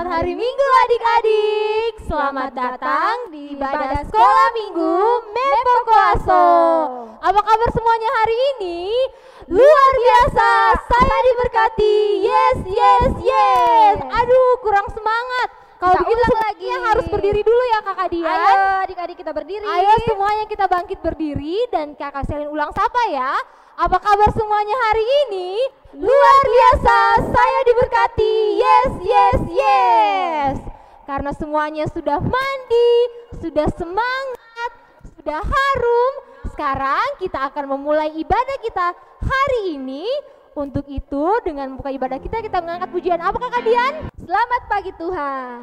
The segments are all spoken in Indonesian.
Selamat hari Minggu adik-adik. Selamat datang di ibadah sekolah Minggu Mepokoaso. Apa kabar semuanya hari ini? Luar biasa, saya diberkati. Yes, yes, yes. Aduh, kurang semangat. Kalau begitu lagi harus berdiri dulu ya kakak Dian. Ayo adik-adik kita berdiri. Ayo semuanya kita bangkit berdiri dan kakak Selin ulang sapa ya. Apa kabar semuanya hari ini? Luar biasa, saya diberkati. Yes, yes, yes. Karena semuanya sudah mandi, sudah semangat, sudah harum. Sekarang kita akan memulai ibadah kita hari ini. Untuk itu dengan membuka ibadah kita mengangkat pujian apa kakak Dian? Selamat pagi Tuhan.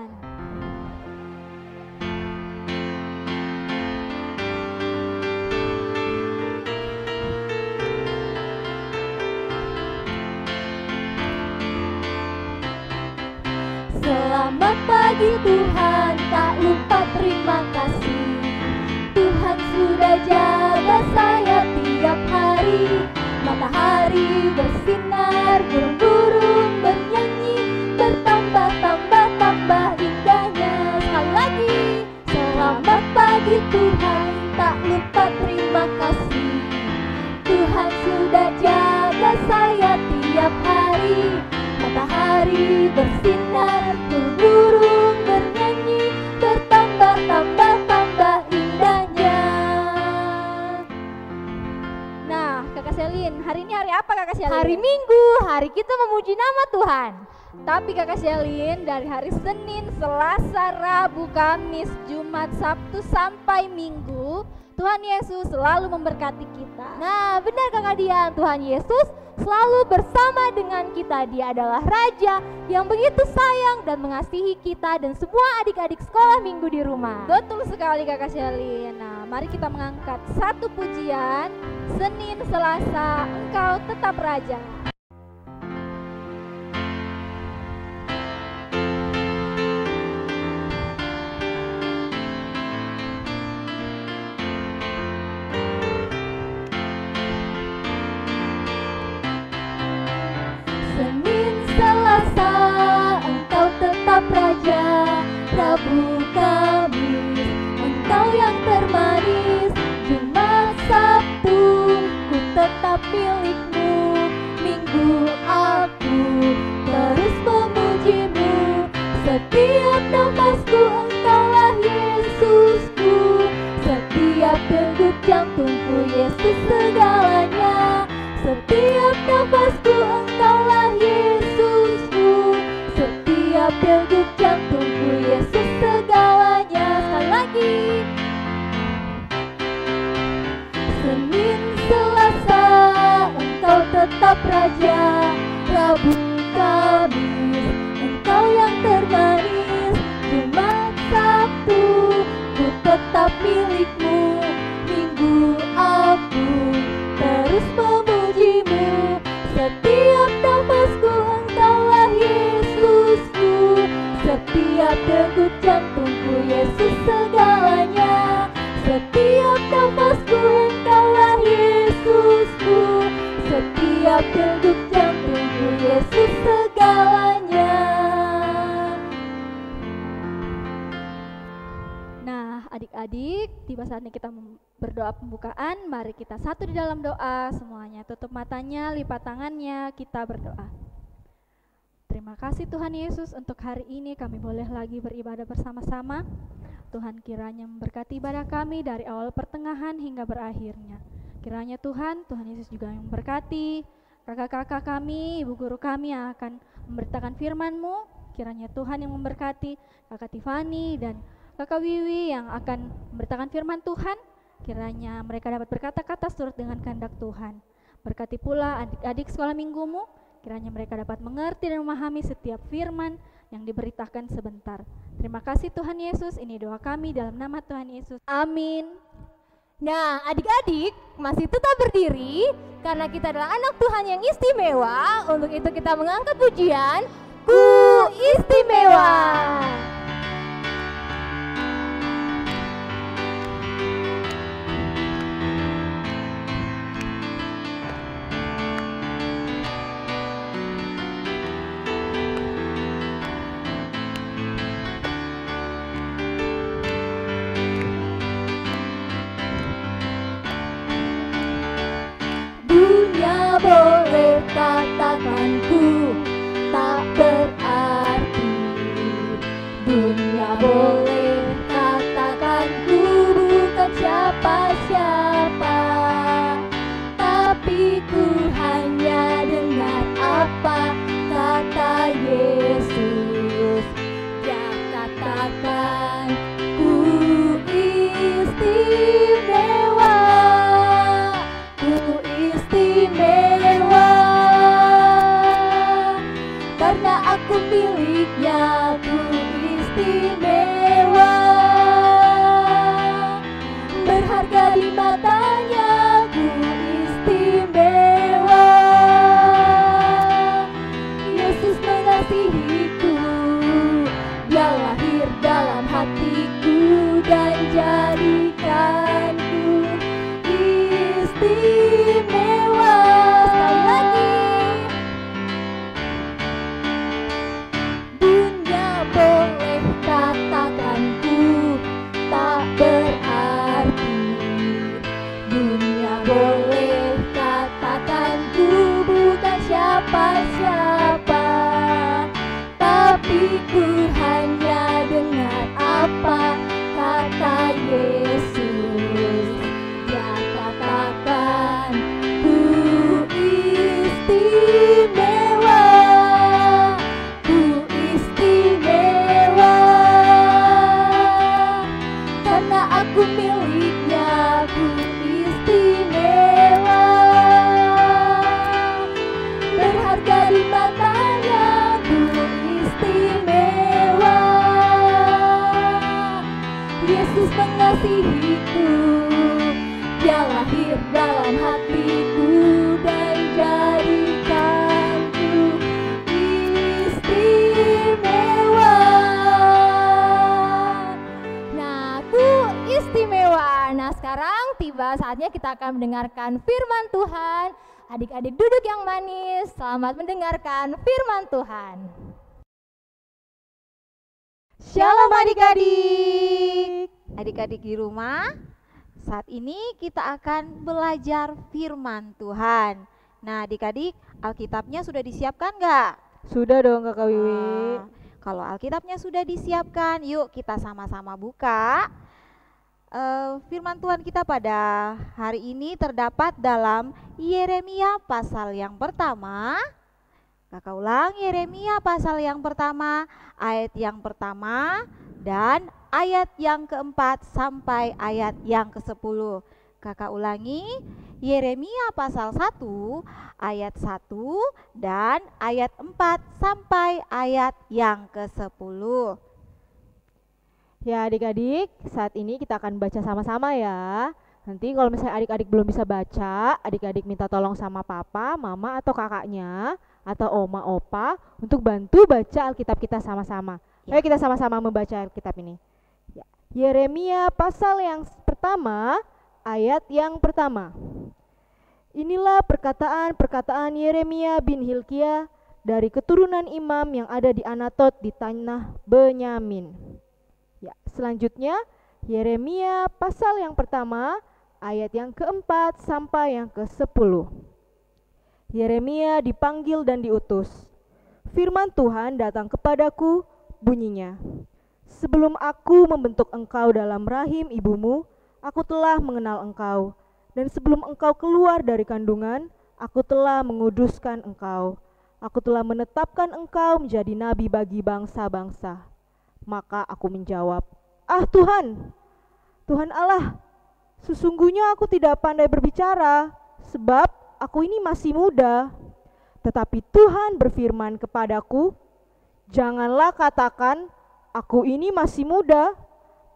Selamat pagi Tuhan, tak lupa terima kasih. Tuhan sudah jaga saya tiap hari. Matahari bersinar, burung-burung bernyanyi, bertambah-tambah indahnya. Sekali lagi, selamat pagi Tuhan, tak lupa terima kasih. Tuhan sudah jaga saya tiap hari. Matahari bersinar, burung-burung bernyanyi, bertambah-tambah indahnya. Nah, Kakak Selin, hari ini hari apa Kakak Selin? Hari Minggu, hari kita memuji nama Tuhan. Tapi Kakak Selin, dari hari Senin, Selasa, Rabu, Kamis, Jumat, Sabtu sampai Minggu, Tuhan Yesus selalu memberkati kita. Nah, benar kakak Dian, Tuhan Yesus selalu bersama dengan kita. Dia adalah Raja yang begitu sayang dan mengasihi kita dan semua adik-adik sekolah minggu di rumah. Betul sekali Kakak Selin. Nah, mari kita mengangkat satu pujian. Senin, Selasa, Engkau tetap Raja. Senin, Selasa, Engkau tetap Raja. Rabu, Kamis, Engkau yang termanis. Jumat, Sabtu, ku tetap milikmu. Minggu aku terus memujimu. Setiap nafasku Engkaulah Yesusku. Setiap degup jantungku Yesus segalanya. Setiap nafasku Engkaulah Yesusku. Setiap degup jantungku Yesus segalanya. Sekali lagi. Senin, Selasa, Engkau tetap Raja. Rabu, Kamis, Engkau yang termanis. Jumat, Sabtu, ku tetap milikmu. Minggu aku terus memujimu. Setiap nafasku Engkaulah Yesusku. Setiap degup jantungku Yesus segalanya. Setiap nafasku Engkaulah Yesusku. Setiap degup jantungku Yesus segalanya. Nah, adik-adik, tiba saatnya kita berdoa pembukaan. Mari kita satu di dalam doa. Semuanya tutup matanya, lipat tangannya, kita berdoa. Terima kasih Tuhan Yesus, untuk hari ini kami boleh lagi beribadah bersama-sama. Tuhan kiranya memberkati ibadah kami dari awal pertengahan hingga berakhirnya. Kiranya Tuhan Yesus juga yang memberkati kakak-kakak kami, ibu guru kami yang akan memberitakan firman-Mu. Kiranya Tuhan yang memberkati kakak Tiffany dan kakak Wiwi yang akan memberitakan firman Tuhan. Kiranya mereka dapat berkata-kata surut dengan kehendak Tuhan. Berkati pula adik-adik sekolah minggumu. Kiranya mereka dapat mengerti dan memahami setiap firman yang diberitakan sebentar. Terima kasih Tuhan Yesus, ini doa kami dalam nama Tuhan Yesus. Amin. Nah, adik-adik masih tetap berdiri karena kita adalah anak Tuhan yang istimewa. Untuk itu kita mengangkat pujian Ku Istimewa. hatiku dan jadikanku istimewa. Sekali lagi. Dunia boleh katakanku tak berarti, dunia boleh katakanku bukan siapa-siapa, tapi ku hanya dengar apa kata Yesus. Dia katakan ku istimewa, ku istimewa, karena aku miliknya, ku istimewa, berharga di matanya, ku istimewa. Yesus mengasihiku, dia lahir dalam hatiku dan jadikanku istimewa. Nah, ku istimewa. Nah, sekarang tiba saatnya kita akan mendengarkan firman Tuhan. Adik-adik duduk yang manis, selamat mendengarkan firman Tuhan. Shalom adik-adik. Adik-adik di rumah, saat ini kita akan belajar firman Tuhan. Nah adik-adik, Alkitabnya sudah disiapkan nggak? Sudah dong Kakak Wiwi. Kalau Alkitabnya sudah disiapkan, yuk kita sama-sama buka. Firman Tuhan kita pada hari ini terdapat dalam Yeremia pasal yang pertama. Kakak ulang, Yeremia pasal yang pertama, ayat yang pertama dan ayat yang keempat sampai ayat yang ke-10. Kakak ulangi, Yeremia pasal 1 ayat 1 dan ayat 4 sampai ayat yang ke-10. Ya adik-adik, saat ini kita akan baca sama-sama ya. Nanti kalau misalnya adik-adik belum bisa baca, adik-adik minta tolong sama papa, mama atau kakaknya atau oma, opa untuk bantu baca Alkitab kita sama-sama. Ayo kita sama-sama membaca Alkitab ini. Ya. Yeremia pasal yang pertama, ayat yang pertama. Inilah perkataan-perkataan Yeremia bin Hilkia dari keturunan imam yang ada di Anatot di tanah Benyamin. Ya, selanjutnya Yeremia pasal yang pertama, ayat yang keempat sampai yang ke-10. Yeremia dipanggil dan diutus. Firman Tuhan datang kepadaku, bunyinya, sebelum aku membentuk engkau dalam rahim ibumu, aku telah mengenal engkau. Dan sebelum engkau keluar dari kandungan, aku telah menguduskan engkau. Aku telah menetapkan engkau menjadi nabi bagi bangsa-bangsa. Maka aku menjawab, ah Tuhan, Tuhan Allah, sesungguhnya aku tidak pandai berbicara, sebab aku ini masih muda. Tetapi Tuhan berfirman kepadaku, janganlah katakan, aku ini masih muda,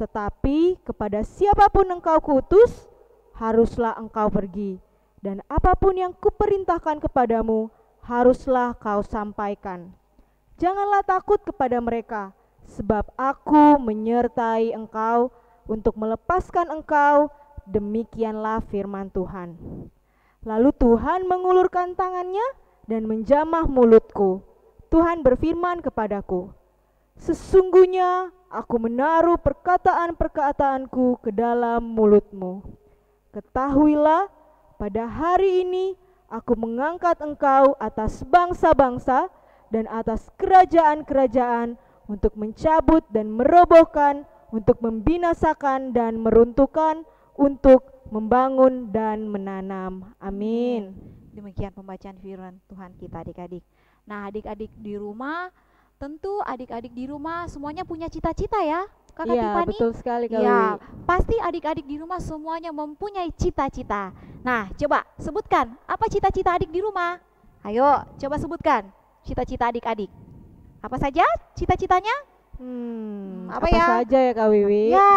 tetapi kepada siapapun engkau kuutus, haruslah engkau pergi. Dan apapun yang kuperintahkan kepadamu, haruslah kau sampaikan. Janganlah takut kepada mereka, sebab aku menyertai engkau untuk melepaskan engkau, demikianlah firman Tuhan. Lalu Tuhan mengulurkan tangannya dan menjamah mulutku. Tuhan berfirman kepadaku, sesungguhnya aku menaruh perkataan-perkataanku ke dalam mulutmu. Ketahuilah, pada hari ini aku mengangkat engkau atas bangsa-bangsa dan atas kerajaan-kerajaan untuk mencabut dan merobohkan, untuk membinasakan dan meruntuhkan, untuk membangun dan menanam. Amin. Demikian pembacaan firman Tuhan kita adik-adik. Nah adik-adik di rumah, tentu adik-adik di rumah semuanya punya cita-cita ya Kakak Iya, Tiffany? betul sekali Kak Ya, Wiwi. pasti adik-adik di rumah semuanya mempunyai cita-cita. Nah coba sebutkan, apa cita-cita adik di rumah? Ayo coba sebutkan cita-cita adik-adik. Apa saja cita-citanya? Apa saja ya Kak Wiwi? Ya,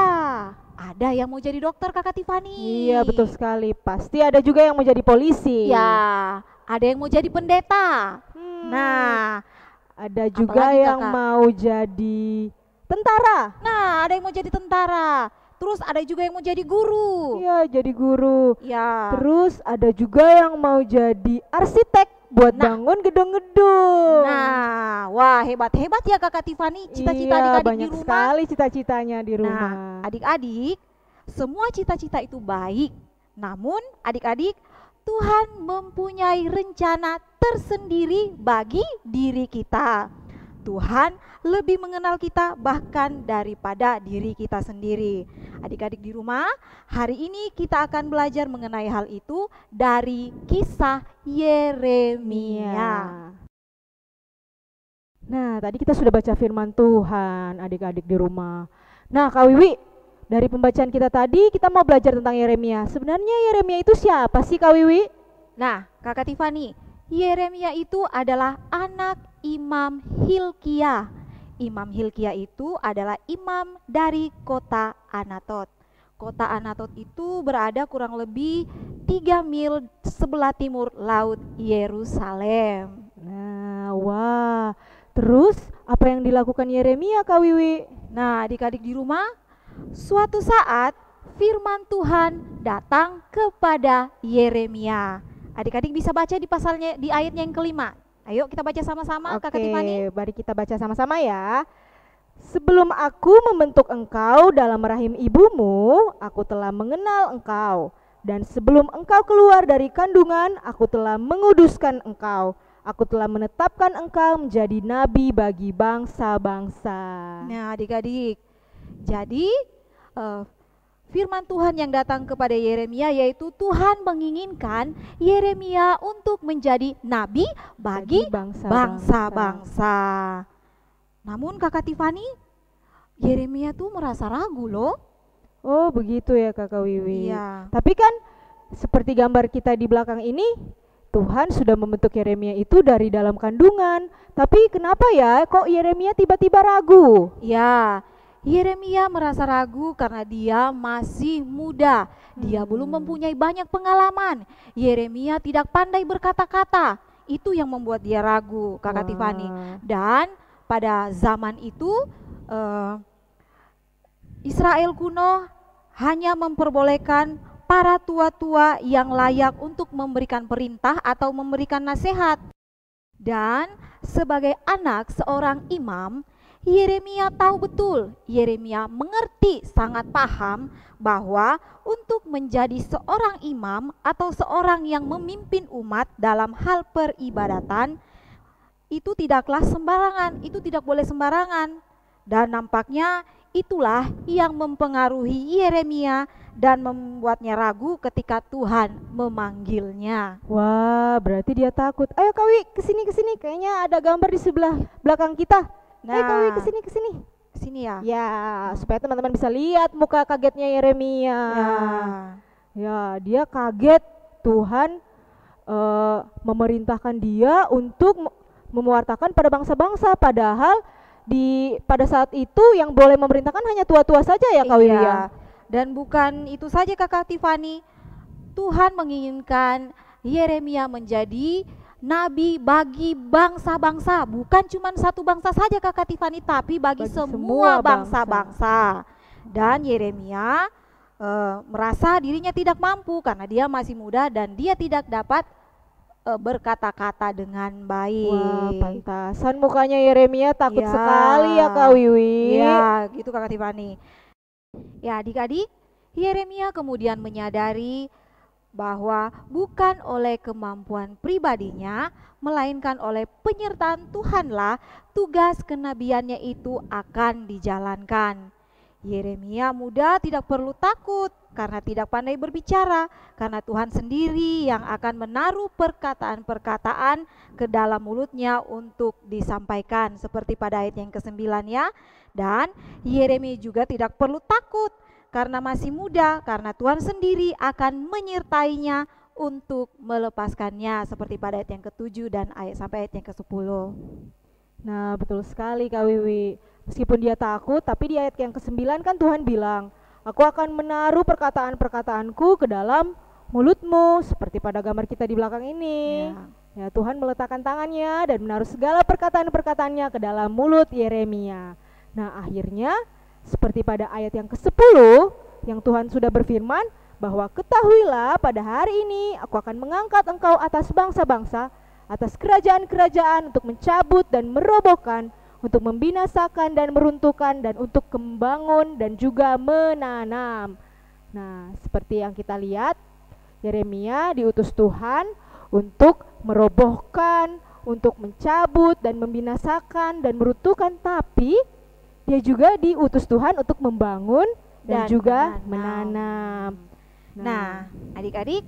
ada yang mau jadi dokter Kakak Tiffany. Iya betul sekali. Pasti ada juga yang mau jadi polisi. Ya, ada yang mau jadi pendeta. Nah, ada juga apalagi, yang Kakak? mau jadi tentara. Nah, ada yang mau jadi tentara. Terus ada juga yang mau jadi guru. Iya, jadi guru. Ya. Terus ada juga yang mau jadi arsitek buat bangun gedung-gedung. Nah, wah hebat-hebat ya Kakak Tiffany cita-cita Iya, adik-adik banyak di rumah. sekali cita-citanya di rumah. Nah, adik-adik, semua cita-cita itu baik. Namun, adik-adik, Tuhan mempunyai rencana tersendiri bagi diri kita. Tuhan lebih mengenal kita bahkan daripada diri kita sendiri. Adik-adik di rumah, hari ini kita akan belajar mengenai hal itu dari kisah Yeremia. Nah, tadi kita sudah baca firman Tuhan, adik-adik di rumah. Nah, Kak Wiwi, dari pembacaan kita tadi, kita mau belajar tentang Yeremia. Sebenarnya Yeremia itu siapa sih, Kak Wiwi? Nah, Kakak Tiffany, Yeremia itu adalah anak Imam Hilkiah. Imam Hilkiah itu adalah imam dari kota Anatot. Kota Anatot itu berada kurang lebih 3 mil sebelah timur laut Yerusalem. Nah, wah. Terus apa yang dilakukan Yeremia, Kak Wiwi? Nah, adik-adik di rumah, suatu saat firman Tuhan datang kepada Yeremia. Adik-adik bisa baca di ayatnya yang kelima. Ayo kita baca sama-sama, Kakak Tiffany. Oke, mari kita baca sama-sama ya. Sebelum aku membentuk engkau dalam rahim ibumu, aku telah mengenal engkau. Dan sebelum engkau keluar dari kandungan, aku telah menguduskan engkau. Aku telah menetapkan engkau menjadi nabi bagi bangsa-bangsa. Nah, adik-adik, jadi firman Tuhan yang datang kepada Yeremia yaitu Tuhan menginginkan Yeremia untuk menjadi nabi bagi bangsa-bangsa. Namun Kakak Tiffany, Yeremia tuh merasa ragu loh. Oh, begitu ya Kakak Wiwi. Iya. Tapi kan seperti gambar kita di belakang ini, Tuhan sudah membentuk Yeremia itu dari dalam kandungan. Tapi kenapa ya kok Yeremia tiba-tiba ragu? Ya, Yeremia merasa ragu karena dia masih muda. Dia belum mempunyai banyak pengalaman. Yeremia tidak pandai berkata-kata. Itu yang membuat dia ragu, Kakak Tiffany. Dan pada zaman itu Israel kuno hanya memperbolehkan para tua-tua yang layak untuk memberikan perintah atau memberikan nasihat. Dan sebagai anak seorang imam, Yeremia tahu betul, Yeremia mengerti, sangat paham bahwa untuk menjadi seorang imam atau seorang yang memimpin umat dalam hal peribadatan itu tidaklah sembarangan, itu tidak boleh sembarangan. Dan nampaknya itulah yang mempengaruhi Yeremia dan membuatnya ragu ketika Tuhan memanggilnya. Wah, berarti dia takut. Ayo Kawi, kesini, kayaknya ada gambar di sebelah belakang kita. Ayo Kawi, kesini. Kesini ya? Ya, supaya teman-teman bisa lihat muka kagetnya Yeremia. Ya, dia kaget Tuhan memerintahkan dia untuk mewartakan pada bangsa-bangsa, padahal pada saat itu yang boleh memerintahkan hanya tua-tua saja ya Kak Wiwi ya. Dan bukan itu saja Kakak Tiffany, Tuhan menginginkan Yeremia menjadi nabi bagi bangsa-bangsa, bukan cuma satu bangsa saja Kakak Tiffany, tapi bagi semua bangsa-bangsa. Dan Yeremia merasa dirinya tidak mampu karena dia masih muda dan dia tidak dapat berkata-kata dengan baik. Wah, pantasan mukanya Yeremia takut sekali ya Kak Wiwi. Ya, gitu Kakak Tiffany. Ya, adik-adik, Yeremia kemudian menyadari bahwa bukan oleh kemampuan pribadinya, melainkan oleh penyertaan Tuhanlah tugas kenabiannya itu akan dijalankan. Yeremia muda tidak perlu takut karena tidak pandai berbicara, karena Tuhan sendiri yang akan menaruh perkataan-perkataan ke dalam mulutnya untuk disampaikan seperti pada ayat yang ke-9 ya. Dan Yeremia juga tidak perlu takut karena masih muda, karena Tuhan sendiri akan menyertainya untuk melepaskannya seperti pada ayat yang ke-7 dan sampai ayat yang ke-10. Nah, betul sekali Kak Wiwi. Meskipun dia takut, tapi di ayat yang ke-9 kan Tuhan bilang, aku akan menaruh perkataan-perkataanku ke dalam mulutmu, seperti pada gambar kita di belakang ini. Ya, Tuhan meletakkan tangannya dan menaruh segala perkataan-perkataannya ke dalam mulut Yeremia. Nah, akhirnya seperti pada ayat yang ke-10 yang Tuhan sudah berfirman bahwa ketahuilah pada hari ini aku akan mengangkat engkau atas bangsa-bangsa, atas kerajaan-kerajaan untuk mencabut dan merobohkan, untuk membinasakan dan meruntuhkan, dan untuk membangun dan juga menanam. Nah, seperti yang kita lihat, Yeremia diutus Tuhan untuk merobohkan, untuk mencabut dan membinasakan dan meruntuhkan, tapi dia juga diutus Tuhan untuk membangun dan juga menanam. Nah, adik-adik,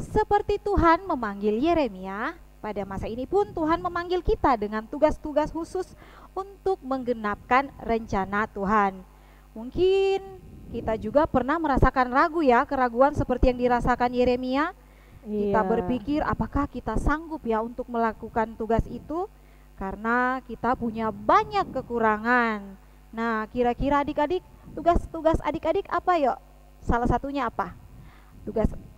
seperti Tuhan memanggil Yeremia, pada masa ini pun Tuhan memanggil kita dengan tugas-tugas khusus untuk menggenapkan rencana Tuhan. Mungkin kita juga pernah merasakan ragu ya, keraguan seperti yang dirasakan Yeremia. Kita berpikir apakah kita sanggup ya untuk melakukan tugas itu, karena kita punya banyak kekurangan. Nah, kira-kira adik-adik, tugas-tugas adik-adik apa yuk? Salah satunya apa?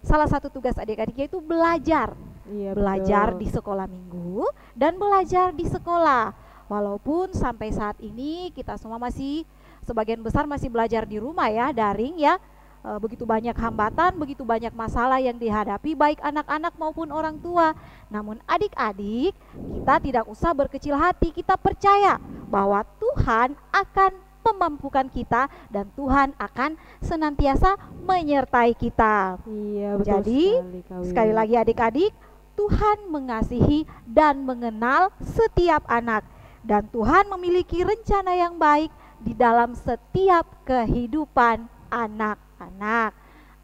Salah satu tugas adik-adik yaitu belajar. Belajar di sekolah minggu dan belajar di sekolah. Walaupun sampai saat ini kita semua masih sebagian besar masih belajar di rumah ya, daring ya. Begitu banyak hambatan, begitu banyak masalah yang dihadapi baik anak-anak maupun orang tua. Namun adik-adik, kita tidak usah berkecil hati, kita percaya bahwa Tuhan akan memampukan kita dan Tuhan akan senantiasa menyertai kita. Iya, betul. Jadi sekali lagi adik-adik, Tuhan mengasihi dan mengenal setiap anak, dan Tuhan memiliki rencana yang baik di dalam setiap kehidupan anak-anak.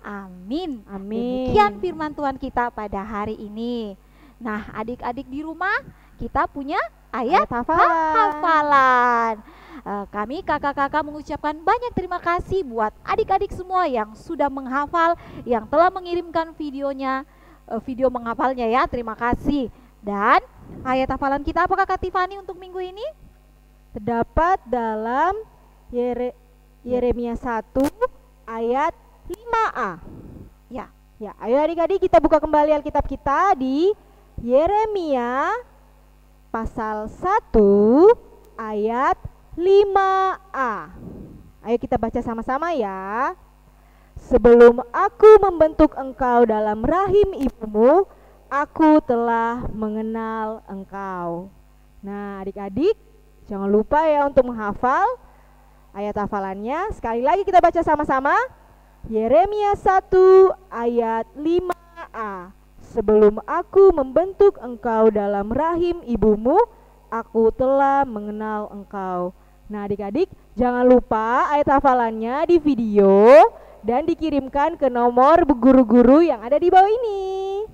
Amin. Demikian firman Tuhan kita pada hari ini. Nah, adik-adik di rumah, kita punya ayat hafalan. Kami kakak-kakak mengucapkan banyak terima kasih buat adik-adik semua yang sudah menghafal, yang telah mengirimkan videonya, video menghafalnya ya, terima kasih. Dan ayat hafalan kita apakah Kak Tiffany untuk minggu ini? Terdapat dalam Yeremia 1 ayat 5a. Ya, ayo adik-adik kita buka kembali Alkitab kita di Yeremia pasal 1 ayat 5a. Ayo kita baca sama-sama ya. Sebelum aku membentuk engkau dalam rahim ibumu, aku telah mengenal engkau. Nah, adik-adik jangan lupa ya untuk menghafal ayat hafalannya. Sekali lagi kita baca sama-sama. Yeremia 1 ayat 5a. Sebelum aku membentuk engkau dalam rahim ibumu, aku telah mengenal engkau. Nah, adik-adik jangan lupa ayat hafalannya di video dan dikirimkan ke nomor guru-guru yang ada di bawah ini.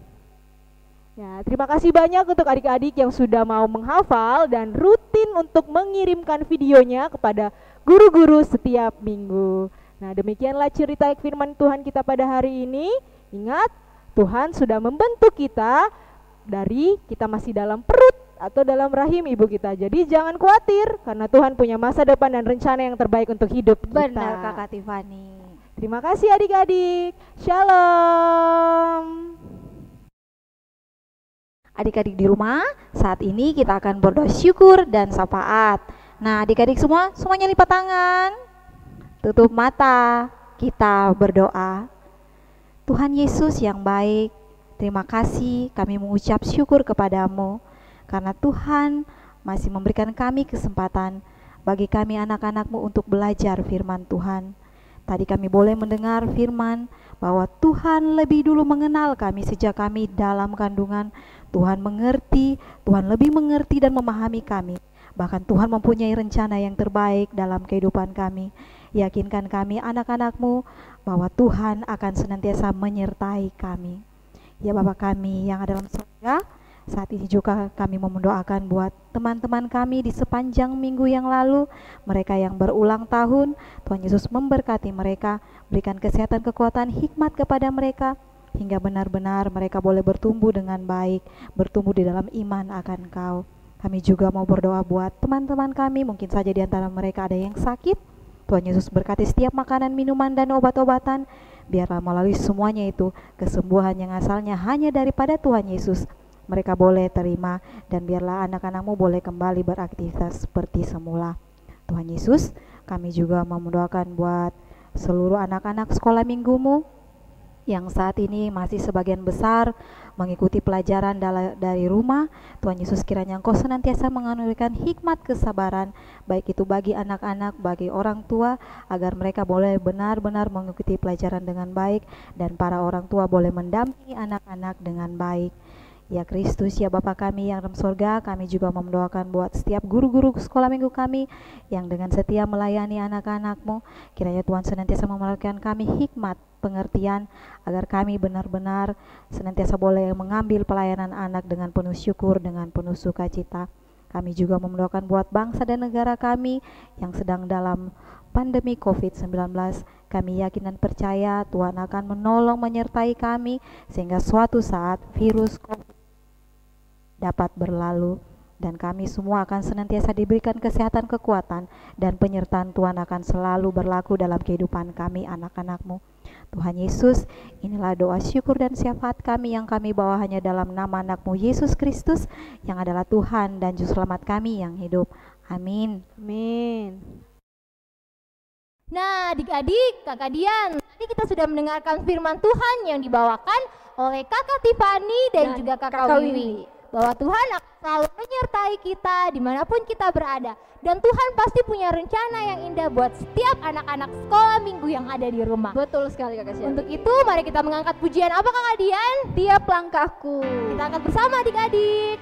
Ya, terima kasih banyak untuk adik-adik yang sudah mau menghafal dan rutin untuk mengirimkan videonya kepada guru-guru setiap minggu. Nah, demikianlah cerita firman Tuhan kita pada hari ini. Ingat, Tuhan sudah membentuk kita dari kita masih dalam perut atau dalam rahim ibu kita. Jadi jangan khawatir, karena Tuhan punya masa depan dan rencana yang terbaik untuk hidup kita. Benar Kakak Tiffany. Terima kasih adik-adik. Shalom. Adik-adik di rumah, saat ini kita akan berdoa syukur dan syafaat. Nah, adik-adik semuanya lipat tangan, tutup mata, kita berdoa. Tuhan Yesus yang baik, terima kasih kami mengucap syukur kepadamu, karena Tuhan masih memberikan kami kesempatan bagi kami anak-anak-Mu untuk belajar firman Tuhan. Tadi kami boleh mendengar firman bahwa Tuhan lebih dulu mengenal kami sejak kami dalam kandungan. Tuhan mengerti, Tuhan lebih mengerti dan memahami kami. Bahkan Tuhan mempunyai rencana yang terbaik dalam kehidupan kami. Yakinkan kami anak-anak-Mu bahwa Tuhan akan senantiasa menyertai kami. Ya Bapa kami yang ada dalam surga, saat ini juga kami mendoakan buat teman-teman kami di sepanjang minggu yang lalu, mereka yang berulang tahun. Tuhan Yesus memberkati mereka, berikan kesehatan, kekuatan, hikmat kepada mereka, hingga benar-benar mereka boleh bertumbuh dengan baik, bertumbuh di dalam iman akan Kau. Kami juga mau berdoa buat teman-teman kami, mungkin saja di antara mereka ada yang sakit. Tuhan Yesus berkati setiap makanan, minuman, dan obat-obatan. Biarlah melalui semuanya itu, kesembuhan yang asalnya hanya daripada Tuhan Yesus, mereka boleh terima, dan biarlah anak-anak-Mu boleh kembali beraktivitas seperti semula. Tuhan Yesus, kami juga mau mendoakan buat seluruh anak-anak sekolah minggumu yang saat ini masih sebagian besar mengikuti pelajaran dari rumah. Tuhan Yesus, kiranya Engkau senantiasa menganugerahkan hikmat kesabaran, baik itu bagi anak-anak, bagi orang tua, agar mereka boleh benar-benar mengikuti pelajaran dengan baik, dan para orang tua boleh mendampingi anak-anak dengan baik. Ya Kristus, ya Bapa kami yang dalam surga, kami juga mendoakan buat setiap guru-guru sekolah minggu kami yang dengan setia melayani anak-anak-Mu. Kiranya Tuhan senantiasa memelihara kami hikmat, pengertian, agar kami benar-benar senantiasa boleh mengambil pelayanan anak dengan penuh syukur, dengan penuh sukacita. Kami juga mendoakan buat bangsa dan negara kami yang sedang dalam pandemi COVID-19. Kami yakin dan percaya Tuhan akan menolong menyertai kami sehingga suatu saat virus COVID dapat berlalu, dan kami semua akan senantiasa diberikan kesehatan, kekuatan, dan penyertaan Tuhan akan selalu berlaku dalam kehidupan kami anak-anak-Mu. Tuhan Yesus, inilah doa syukur dan syafaat kami yang kami bawa hanya dalam nama anak-Mu Yesus Kristus yang adalah Tuhan dan Juru Selamat kami yang hidup. Amin. Amin. Nah, adik-adik, kakak Dian, tadi kita sudah mendengarkan firman Tuhan yang dibawakan oleh kakak Tiffany dan juga kakak Wiwi, bahwa Tuhan akan selalu menyertai kita dimanapun kita berada, dan Tuhan pasti punya rencana yang indah buat setiap anak-anak sekolah minggu yang ada di rumah. Betul sekali Kakak Shelly. Untuk itu mari kita mengangkat pujian apa kakak Dian? Tiap langkahku. Kita angkat bersama adik-adik.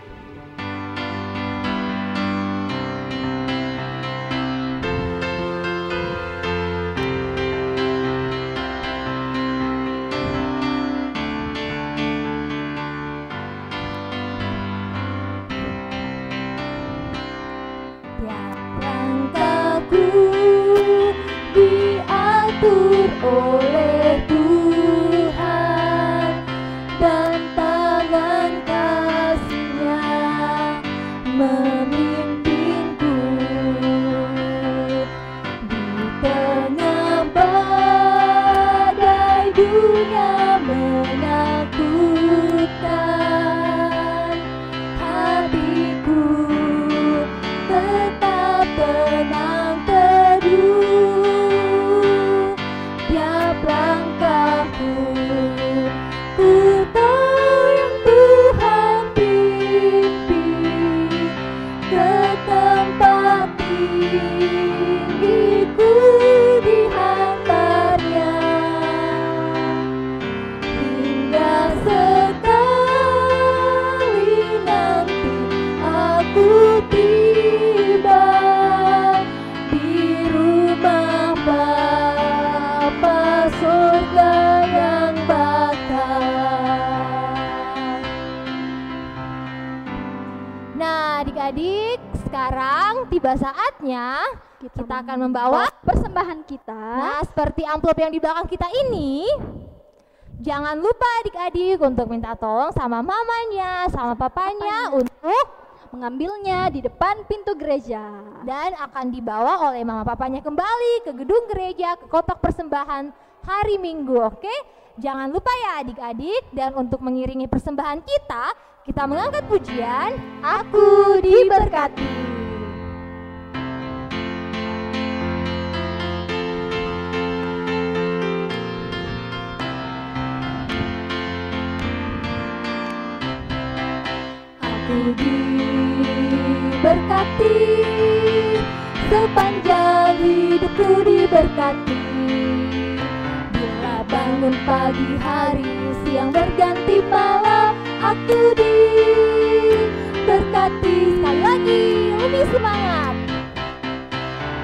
Diatur oleh Tuhan dan tangan kasih-Nya memimpinku di tengah badai dunia menakutkan. Hatiku tetap tenang teduh, tiap langkahku ku tahu yang Tuhan pimpin ke tempat tinggiku dihantarnya, hingga sekali nanti aku tiba di rumah Bapa surga yang bakal. Nah, adik-adik, sekarang tiba saatnya kita akan membawa persembahan kita. Nah, seperti amplop yang di belakang kita ini, jangan lupa adik-adik untuk minta tolong sama mamanya, sama papanya untuk Mengambilnya di depan pintu gereja. dan akan dibawa oleh mama papanya kembali ke gedung gereja, ke kotak persembahan hari Minggu, oke? Jangan lupa ya adik-adik, dan untuk mengiringi persembahan kita mengangkat pujian Aku Diberkati. Aku diberkati, sepanjang hidupku diberkati. Bila bangun pagi hari, siang berganti malam, aku diberkati. Sekali lagi, lebih semangat.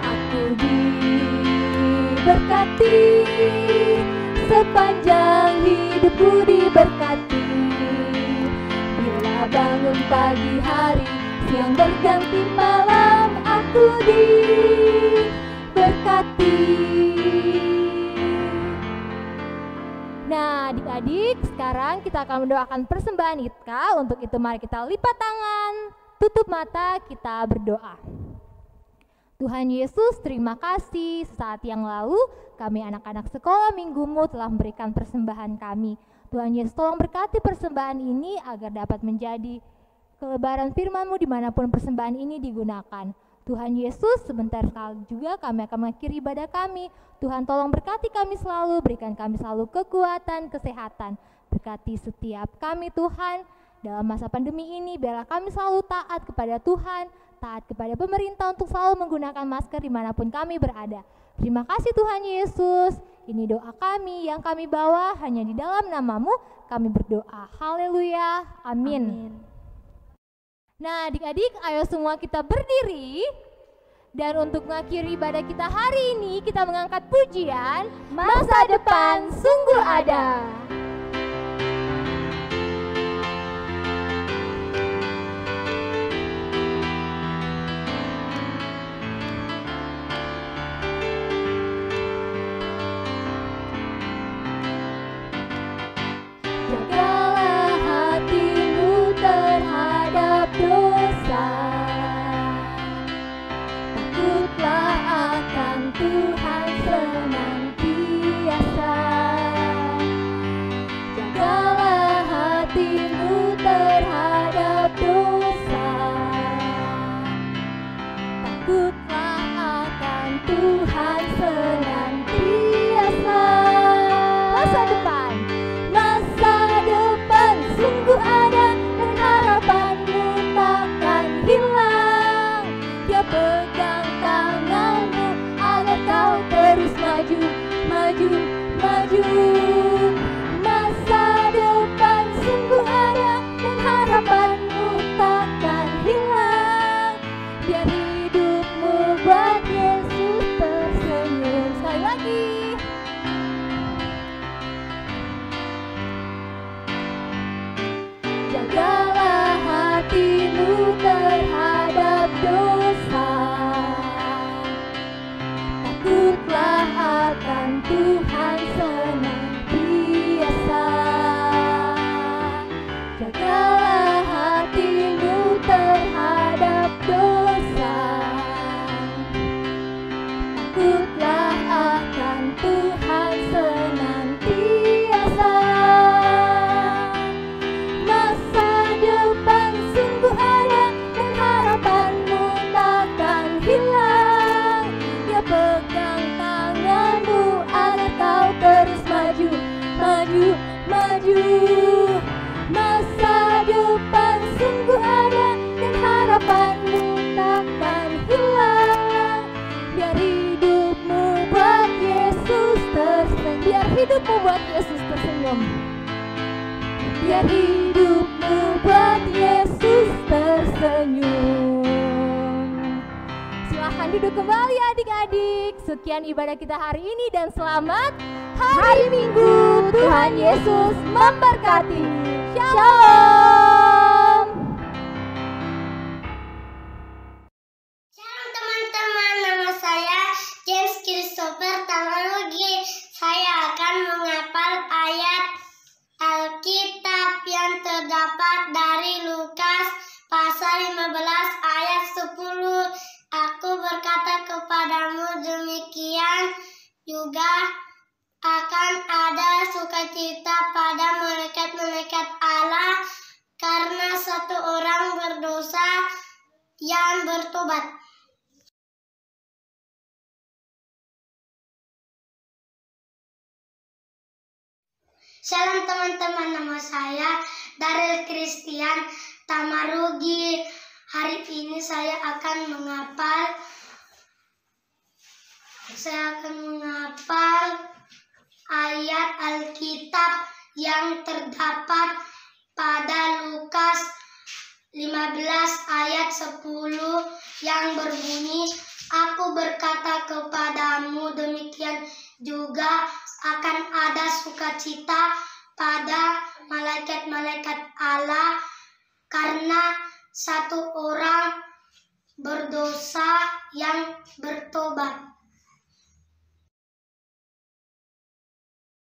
Aku diberkati, sepanjang hidupku diberkati. Bila bangun pagi hari, siang berganti malam, aku diberkati. Nah adik-adik, sekarang kita akan mendoakan persembahan Ika. Untuk itu mari kita lipat tangan, tutup mata, kita berdoa. Tuhan Yesus, terima kasih saat yang lalu kami anak-anak sekolah minggumu telah memberikan persembahan kami. Tuhan Yesus, tolong berkati persembahan ini agar dapat menjadi kelebaran firman-Mu dimanapun persembahan ini digunakan. Tuhan Yesus, sebentar sekali juga kami akan mengakhiri ibadah kami. Tuhan tolong berkati kami selalu, berikan kami selalu kekuatan, kesehatan. Berkati setiap kami Tuhan, dalam masa pandemi ini biarlah kami selalu taat kepada Tuhan, taat kepada pemerintah untuk selalu menggunakan masker dimanapun kami berada. Terima kasih Tuhan Yesus, ini doa kami yang kami bawa hanya di dalam nama-Mu kami berdoa. Haleluya, amin. Nah adik-adik, ayo semua kita berdiri. Dan untuk mengakhiri ibadah kita hari ini, kita mengangkat pujian Masa Depan Sungguh Ada. Jagalah hatimu terhadap dosa, takutlah akan Tuhan senantiasa. Jagalah hatimu terhadap dosa, takutlah akan Tuhan senantiasa. Masa depan, masa depan sungguh ada dan harapanmu takkan hilang. Dia pegang tanganmu agar kau terus maju, maju, maju. Masa depan sungguh ada dan harapanmu takkan hilang. Biar hidupmu buat Yesus tersenyum. Sekali lagi. Jagalah hatimu terhadap dosa, takutlah akan Tuhan senantiasa. Jagalah hatimu terhadap dosa, takutlah akan Tuhan senantiasa. Masa depan sungguh ada dan harapanmu takkan hilang. Dia pegang tanganmu agar kau terus maju, maju, maju. Masa depan sungguh ada dan harapanmu takkan hilang. Biar hidupmu buat Yesus tersenyum. Biar hidupmu buat Yesus tersenyum. Biar hidupmu buat Yesus tersenyum. Silahkan duduk kembali adik-adik. Sekian ibadah kita hari ini dan selamat hari Minggu. Tuhan Yesus memberkati. Shalom. Shalom teman-teman, nama saya James Christopher Tamarugi. Saya akan menghafal ayat Alkitab yang terdapat dari Lukas pasal 15 ayat 10. Aku berkata kepadamu, demikian juga akan ada sukacita pada malaikat-malaikat Allah karena satu orang berdosa yang bertobat. Shalom teman-teman, nama saya Daryl Christian Tamarugi. Hari ini saya akan menghafal ayat Alkitab yang terdapat pada Lukas 15 ayat 10 yang berbunyi, Aku berkata kepadamu, demikian juga akan ada sukacita pada malaikat-malaikat Allah karena satu orang berdosa yang bertobat.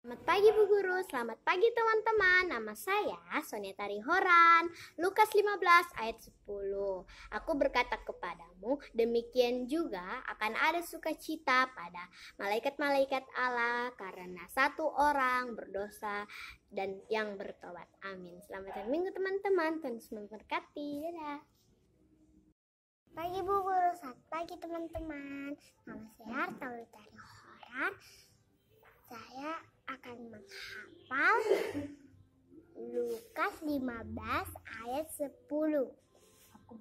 Selamat pagi Bu Guru, selamat pagi teman-teman. Nama saya Sonia Tari Horan. Lukas 15 ayat 10. Aku berkata kepadamu, demikian juga akan ada sukacita pada malaikat-malaikat Allah karena satu orang berdosa dan yang bertobat. Amin. Selamat hari Minggu teman-teman. Tuhan Yesus memberkati. Dadah. Pagi Bu Guru, selamat pagi teman-teman. Nama saya Artauli Tari Horan. Saya akan menghafal Lukas 15 ayat 10. Aku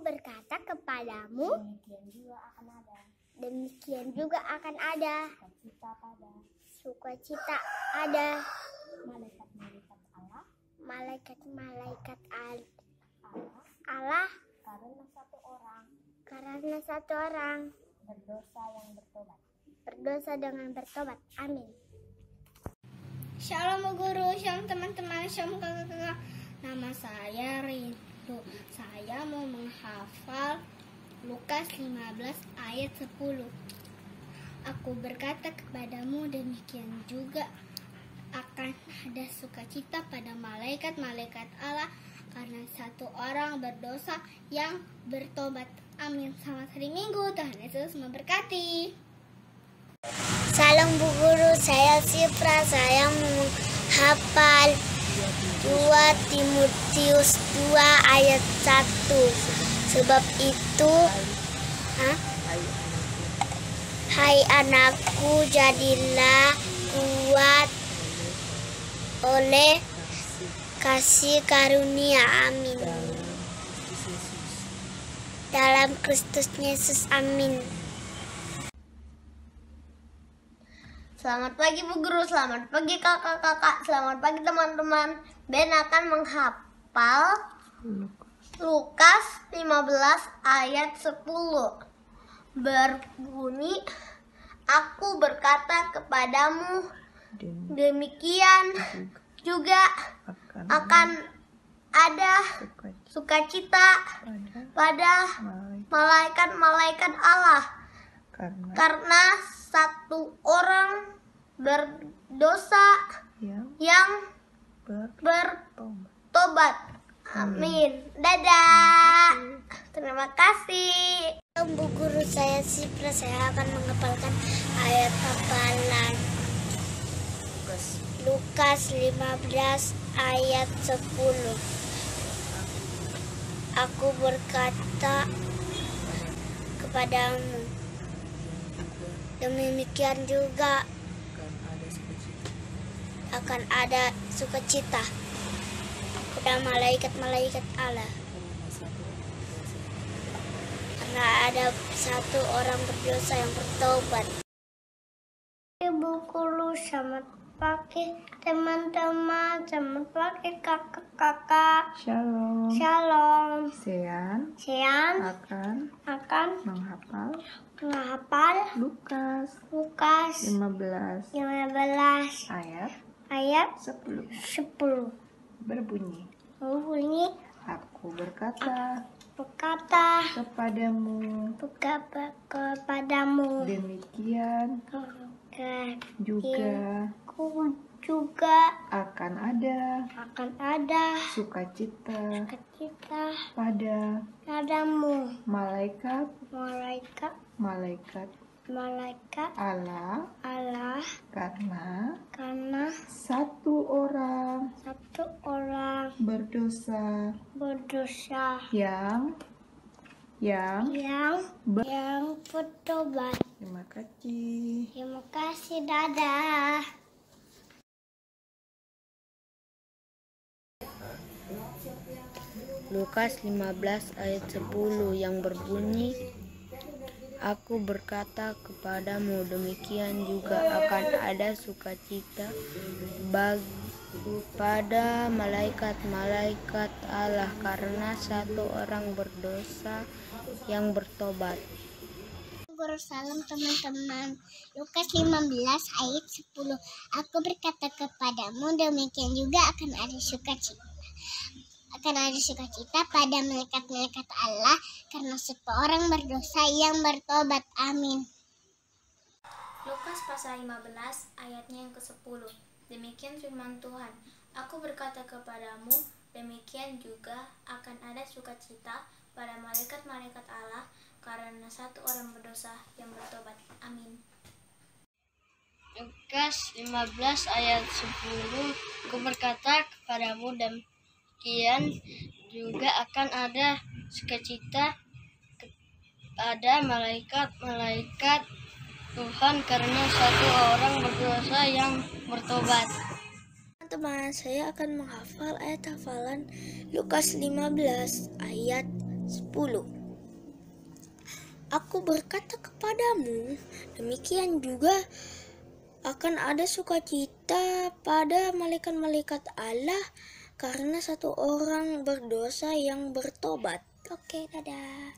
berkata kepadamu, demikian juga akan ada. Sukacita ada. Malaikat-malaikat Allah karena satu orang berdosa dengan bertobat. Amin. Shalom Bu Guru, shalom teman-teman, shalom kakak-kakak. Nama saya Rindu. Saya mau menghafal Lukas 15 ayat 10. Aku berkata kepadamu, demikian juga akan ada sukacita pada malaikat-malaikat Allah karena satu orang berdosa yang bertobat. Amin. Selamat hari Minggu, Tuhan Yesus memberkati. Salam Bu Guru, saya Sipra. Saya menghafal 2 Timotius 2 ayat 1. Sebab itu, hai anakku, jadilah kuat oleh kasih karunia. Amin. Dalam Kristus Yesus. Amin. Selamat pagi Bu Guru, selamat pagi kakak-kakak, selamat pagi teman-teman. Ben akan menghafal Lukas 15 ayat 10. Berbunyi, aku berkata kepadamu, demikian juga akan ada sukacita pada malaikat-malaikat Allah karena satu orang berdosa yang bertobat. Amin. Dadah. Terima kasih. Bu Guru, saya Sipra. Saya akan menghafalkan ayat hafalan Lukas 15 ayat 10. Aku berkata kepadamu, demikian juga akan ada sukacita pada malaikat-malaikat Allah karena ada satu orang berdosa yang bertobat. Ibu Guru, selamat pagi teman-teman, selamat pagi kakak-kakak. Shalom. Shalom. Sean akan menghafal Lukas 15 ayat 10. Berbunyi, aku berkata kepadamu, demikian juga akan ada sukacita padamu malaikat Allah karena satu orang berdosa yang bertobat. Terima kasih. Dadah. Lukas 15 ayat 10 yang berbunyi, aku berkata kepadamu, demikian juga akan ada sukacita pada malaikat-malaikat Allah karena satu orang berdosa yang bertobat. Guru, salam teman-teman. Lukas 15 ayat 10. Aku berkata kepadamu, demikian juga akan ada sukacita pada malaikat-malaikat Allah karena satu orang berdosa yang bertobat. Amin. Lukas pasal 15 ayatnya yang ke-10. Demikian firman Tuhan. Aku berkata kepadamu, demikian juga akan ada sukacita pada malaikat-malaikat Allah karena satu orang berdosa yang bertobat. Amin. Lukas 15 ayat 10. Aku berkata kepadamu, demikian juga akan ada sukacita pada malaikat-malaikat Tuhan karena satu orang berdosa yang bertobat. Teman-teman, saya akan menghafal ayat hafalan Lukas 15 ayat 10. Aku berkata kepadamu, demikian juga akan ada sukacita pada malaikat-malaikat Allah karena satu orang berdosa yang bertobat. Oke, dadah.